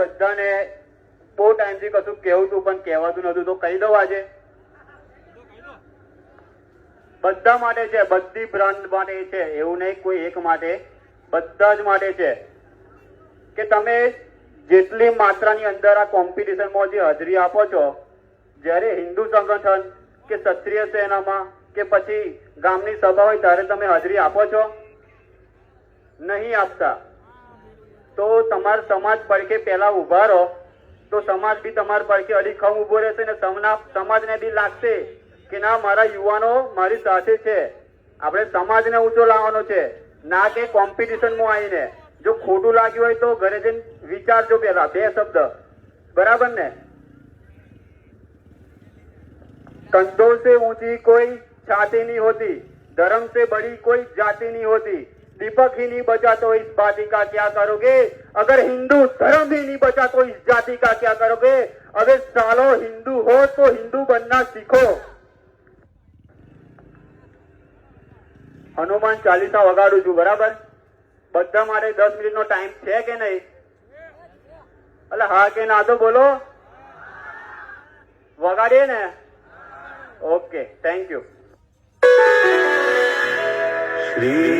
બધાને બહુ ટાઈમથી કશું કહેવું હતું પણ કહેવાતું નતું, તો કહી દઉં આજે. બધા માટે છે, બધી બ્રાન્ડ માટે છે, એવું નહીં કોઈ એક માટે, બધા જ માટે છે કે તમે જેટલી માત્રાની અંદર આ કોમ્પિટિશનમાં જે હાજરી આપો છો, જ્યારે હિન્દુ સંગઠન કે ક્ષત્રિય સેનામાં કે પછી ગામની સભા હોય ત્યારે તમે હાજરી આપો છો? નહીં આપતા. તો તમારા સમાજ પડખે પહેલા ઉભા રહો, તો સમાજ બી તમારા પડખે અડીખમ ઉભો રહેશે ને સમાજને બી લાગશે કે ના, મારા યુવાનો મારી સાથે છે. આપણે સમાજને ઊંચો લાવવાનો છે, ના કે કોમ્પિટિશનમાં આવીને. જો ખોટું લાગ્યું હોય તો ઘરે જઈને વિચારજો પેલા 2 શબ્દ, બરાબર ને? कंधों से ऊंची कोई छाती नहीं होती, धर्म से बड़ी कोई जाति नहीं होती, दीपक ही नहीं बचा तो इस बाती का क्या करोगे? अगर हिंदू धर्म ही नहीं बचा तो इस जाति का क्या करोगे? अगर सालो हिंदू हो तो हिंदू बनना सीखो. હનુમાન ચાલીસા વગાડું છું, બરાબર? બધા માટે 10 મિનિટનો ટાઈમ છે કે નહીં? એટલે હા કે ના તો બોલો. વગાડીએ ને? Okay, thank you. શ્રી